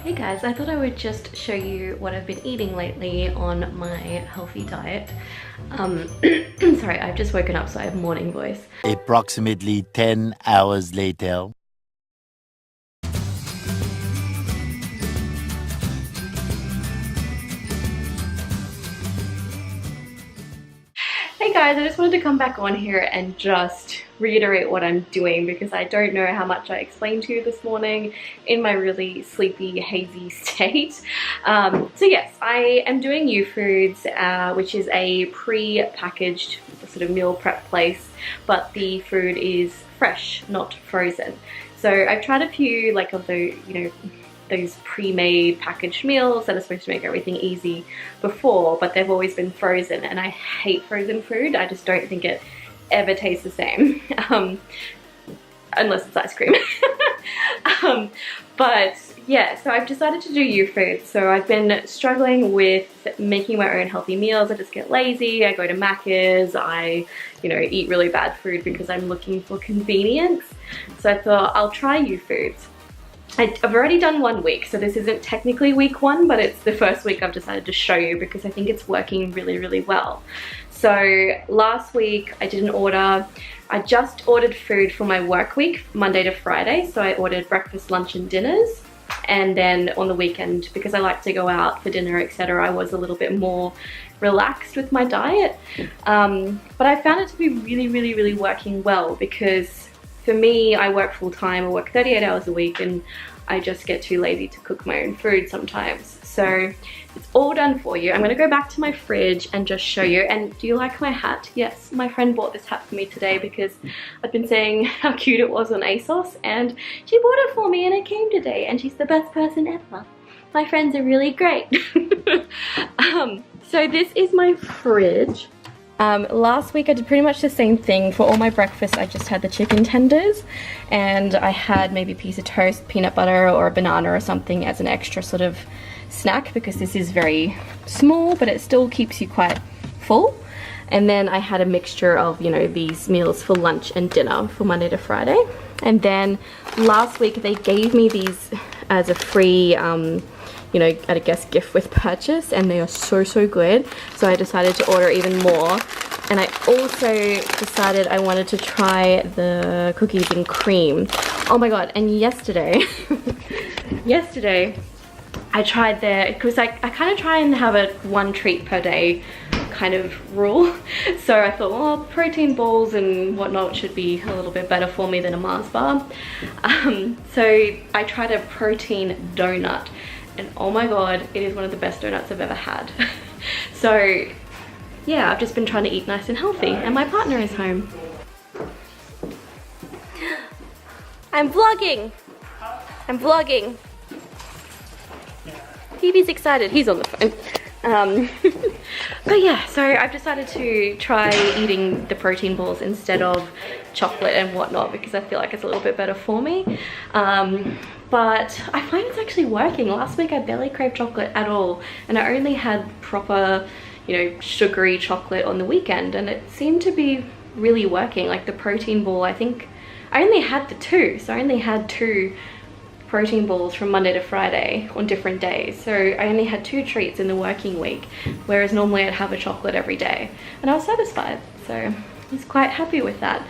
Hey guys, I thought I would just show you what I've been eating lately on my healthy diet. Sorry, I've just woken up, so I have morning voice. Approximately 10 hours later. Hey guys, I just wanted to come back on here and just reiterate what I'm doing because I don't know how much I explained to you this morning in my really sleepy, hazy state. So yes, I am doing YouFoodz, which is a pre-packaged sort of meal prep place, but the food is fresh, not frozen. So I've tried a few like of the, those pre-made packaged meals that are supposed to make everything easy before, but they've always been frozen, and I hate frozen food. I just don't think it ever tastes the same, unless it's ice cream. But yeah, so I've decided to do YouFoodz. So I've been struggling with making my own healthy meals. I just get lazy, I go to Macca's, I eat really bad food because I'm looking for convenience. So I thought I'll try YouFoodz. I've already done 1 week, so this isn't technically week 1, but it's the first week I've decided to show you because I think it's working really, really well. So last week I did an order. I just ordered food for my work week, Monday to Friday. So I ordered breakfast, lunch and dinners. And then on the weekend, because I like to go out for dinner, etc., I was a little bit more relaxed with my diet. But I found it to be really, really, really working well because for me, I work full time, I work 38 hours a week, and I just get too lazy to cook my own food sometimes. So it's all done for you. I'm gonna go back to my fridge and just show you. And do you like my hat? Yes, my friend bought this hat for me today because I've been saying how cute it was on ASOS, and she bought it for me and it came today, and she's the best person ever. My friends are really great. So this is my fridge. Last week I did pretty much the same thing. For all my breakfast I just had the chicken tenders, and I had maybe a piece of toast, peanut butter or a banana or something as an extra sort of snack because this is very small but it still keeps you quite full. And then I had a mixture of these meals for lunch and dinner for Monday to Friday. And then last week they gave me these as a free I guess gift with purchase, and they are so good. So I decided to order even more, and I also decided I wanted to try the cookies and cream. Oh my god, and yesterday I tried their, because I kind of try and have a 1 treat per day kind of rule. So I thought, well, protein balls and whatnot should be a little bit better for me than a Mars bar. So I tried a protein donut. And oh my god, it is one of the best donuts I've ever had. So yeah, I've just been trying to eat nice and healthy, and my partner is home. I'm vlogging! I'm vlogging! Phoebe's excited, he's on the phone. But yeah, so I've decided to try eating the protein balls instead of chocolate and whatnot because I feel like it's a little bit better for me. But I find it's actually working. Last week I barely craved chocolate at all, and I only had proper, sugary chocolate on the weekend, and it seemed to be really working. Like the protein ball, I think I only had the 2, so I only had 2 protein balls from Monday to Friday on different days. So I only had 2 treats in the working week, whereas normally I'd have a chocolate every day, and I was satisfied. So I was quite happy with that.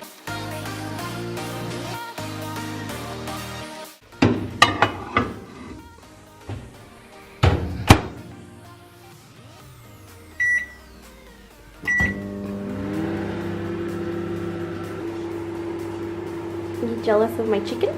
Are you jealous of my chicken?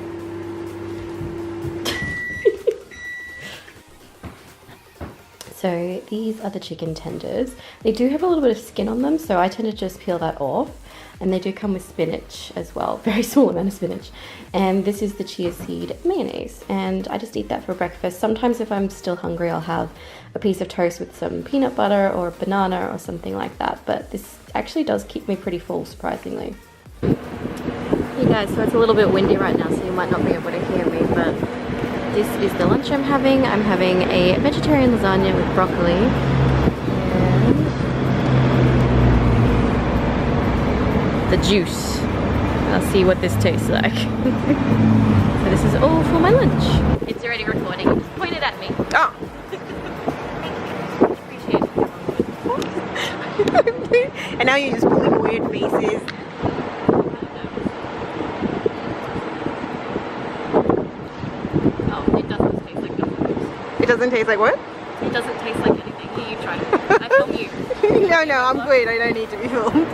So these are the chicken tenders. They do have a little bit of skin on them, so I tend to just peel that off. And they do come with spinach as well, very small amount of spinach. And this is the chia seed mayonnaise, and I just eat that for breakfast. Sometimes if I'm still hungry, I'll have a piece of toast with some peanut butter or a banana or something like that. But this actually does keep me pretty full, surprisingly. Hey guys, so it's a little bit windy right now, so you might not be able to hear me, but this is the lunch I'm having. I'm having a vegetarian lasagna with broccoli, and the juice. I'll see what this tastes like. So this is all for my lunch. It's already recording. point it at me. Oh. Appreciate it. And now you're just pulling weird faces. Oh, it doesn't taste like Youfoods. It doesn't taste like what? It doesn't taste like anything. Here, you try it. I film you. No, I'm good. I don't need to be filmed.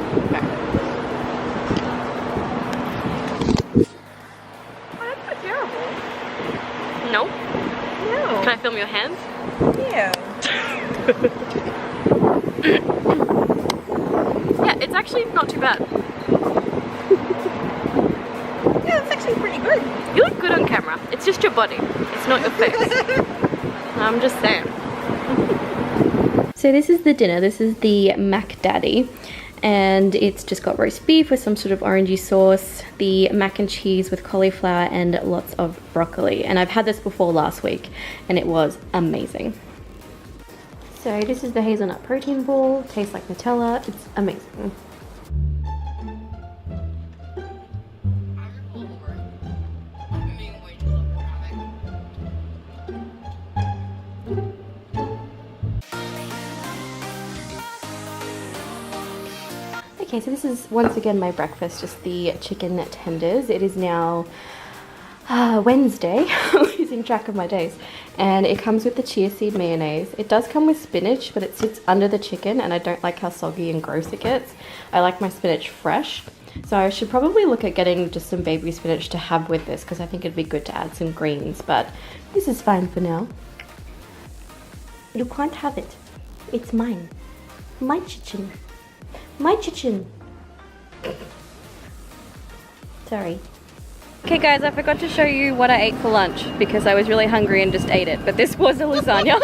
That's not terrible. No? No. Can I film your hands? Yeah. Yeah, it's actually not too bad. Yeah, it's actually pretty good. You look good on camera. It's just your body. It's not your face. I'm just saying. So this is the dinner. This is the Mac Daddy. And it's just got roast beef with some sort of orangey sauce, the mac and cheese with cauliflower and lots of broccoli. And I've had this before last week and it was amazing. So this is the hazelnut protein ball. Tastes like Nutella. It's amazing. Okay, so this is once again my breakfast, just the chicken tenders. It is now Wednesday, losing track of my days, and it comes with the chia seed mayonnaise. It does come with spinach, but it sits under the chicken and I don't like how soggy and gross it gets. I like my spinach fresh, so I should probably look at getting just some baby spinach to have with this because I think it'd be good to add some greens, but this is fine for now. You can't have it. It's mine. My chicken. My chicken. Sorry. Okay guys, I forgot to show you what I ate for lunch because I was really hungry and just ate it. But this was a lasagna.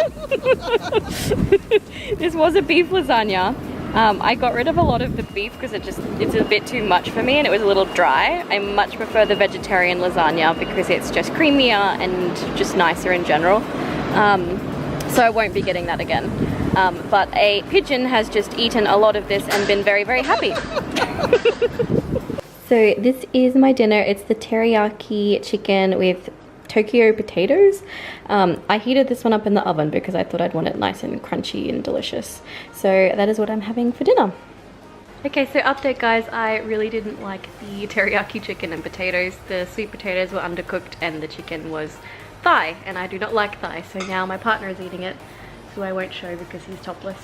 This was a beef lasagna. I got rid of a lot of the beef because it's a bit too much for me and it was a little dry. I much prefer the vegetarian lasagna because it's just creamier and just nicer in general. So I won't be getting that again. But a pigeon has just eaten a lot of this and been very, very happy. So this is my dinner. It's the teriyaki chicken with Tokyo potatoes. I heated this one up in the oven because I thought I'd want it nice and crunchy and delicious. So that is what I'm having for dinner. Okay, so update guys, I really didn't like the teriyaki chicken and potatoes. The sweet potatoes were undercooked and the chicken was thigh, and I do not like thigh, so now my partner is eating it, who I won't show because he's topless.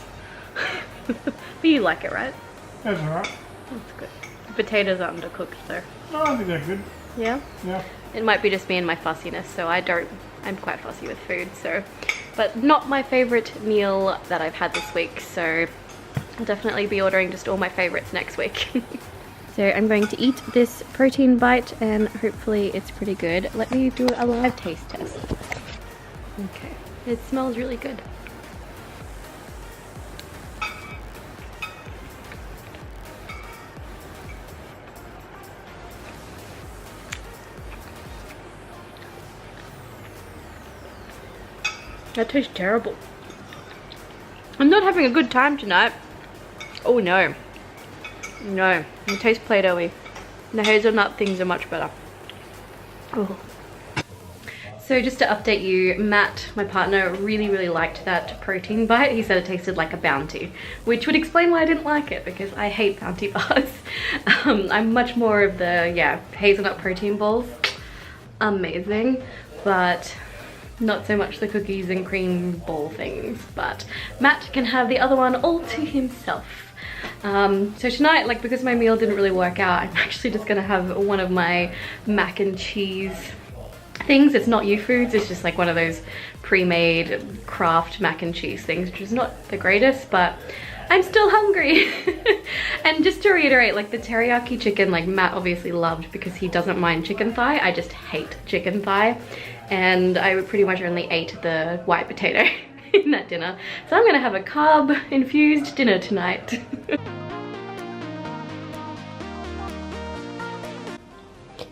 But you like it, right? That's alright. That's good. The potatoes are undercooked though. No, I think they're good. Yeah? Yeah. It might be just me and my fussiness, so I'm quite fussy with food, so. But not my favorite meal that I've had this week, so I'll definitely be ordering just all my favorites next week. So I'm going to eat this protein bite and hopefully it's pretty good. Let me do a live taste test. Okay, it smells really good. That tastes terrible. I'm not having a good time tonight. Oh no. No, it tastes Play-Doh-y. The hazelnut things are much better. Oh. So just to update you, Matt, my partner, really liked that protein bite. He said it tasted like a Bounty, which would explain why I didn't like it because I hate Bounty bars. I'm much more of the, hazelnut protein balls. Amazing, but not so much the cookies and cream ball things. But Matt can have the other one all to himself. So tonight, because my meal didn't really work out, I'm actually just gonna have one of my mac and cheese things. It's not YouFoodz, it's just like one of those pre-made craft mac and cheese things, which is not the greatest, but I'm still hungry. And just to reiterate, the teriyaki chicken, Matt obviously loved because he doesn't mind chicken thigh. I just hate chicken thigh. And I pretty much only ate the white potato in that dinner. So I'm gonna have a carb-infused dinner tonight.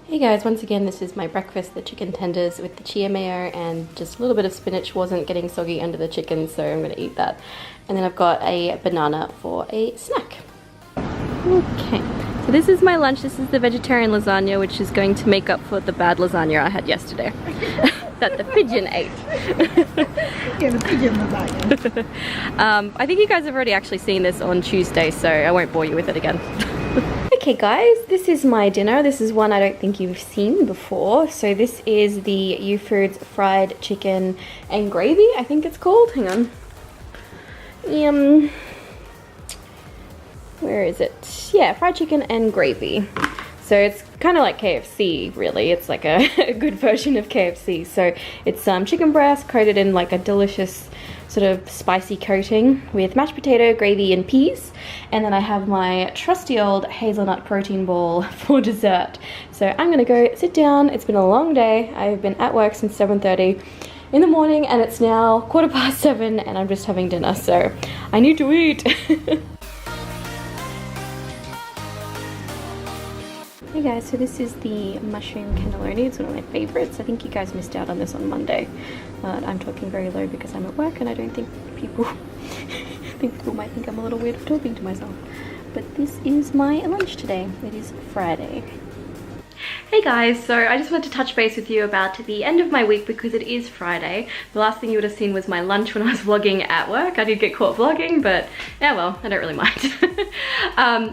Hey guys, once again this is my breakfast, the chicken tenders with the chia mayo and just a little bit of spinach. Wasn't getting soggy under the chicken, so I'm gonna eat that. And then I've got a banana for a snack. Okay, so this is my lunch. This is the vegetarian lasagna, which is going to make up for the bad lasagna I had yesterday. that the pigeon ate. Yeah, the pigeon lasagna. I think you guys have already actually seen this on Tuesday, so I won't bore you with it again. Okay guys, this is my dinner. This is one I don't think you've seen before. So this is the YouFoodz fried chicken and gravy, I think it's called. Hang on. Where is it? Yeah, fried chicken and gravy. So it's kind of like KFC, really. It's like a good version of KFC. So it's chicken breast coated in like a delicious sort of spicy coating with mashed potato, gravy, and peas. And then I have my trusty old hazelnut protein ball for dessert. So I'm gonna go sit down. It's been a long day. I've been at work since 7:30 in the morning, and it's now 7:15, and I'm just having dinner. So I need to eat. Hey guys, so this is the mushroom cannelloni. It's one of my favorites. I think you guys missed out on this on Monday, but I'm talking very low because I'm at work and I don't think people might think I'm a little weird for talking to myself. But this is my lunch today. It is Friday. Hey guys, so I just wanted to touch base with you about the end of my week because it is Friday. The last thing you would have seen was my lunch when I was vlogging at work. I did get caught vlogging, but yeah, well, I don't really mind.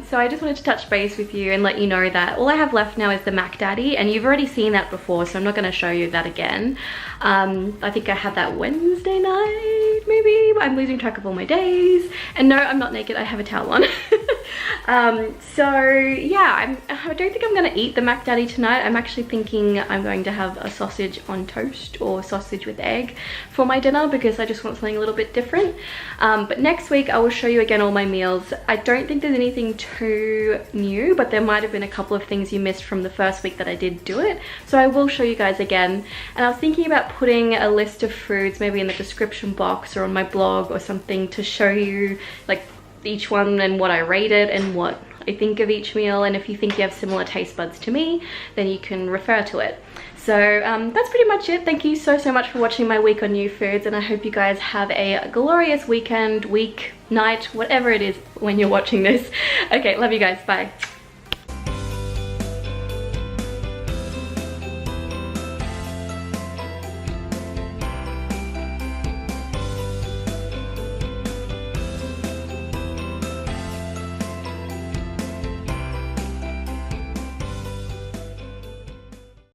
So I just wanted to touch base with you and let you know that all I have left now is the Mac Daddy, and you've already seen that before, so I'm not going to show you that again. I think I had that Wednesday night, maybe. I'm losing track of all my days. And no, I'm not naked, I have a towel on. So yeah, I don't think I'm going to eat the Mac Daddy tonight. I'm actually thinking I'm going to have a sausage on toast or sausage with egg for my dinner because I just want something a little bit different. But next week I will show you again all my meals. I don't think there's anything too new, but there might have been a couple of things you missed from the first week that I did do it. So I will show you guys again. And I was thinking about putting a list of foods maybe in the description box or on my blog or something to show you like each one and what I rated and what I think of each meal, and if you think you have similar taste buds to me, then you can refer to it. So that's pretty much it. Thank you so much for watching my week on YouFoodz, and I hope you guys have a glorious weekend, week, night, whatever it is when you're watching this. Okay, love you guys, bye.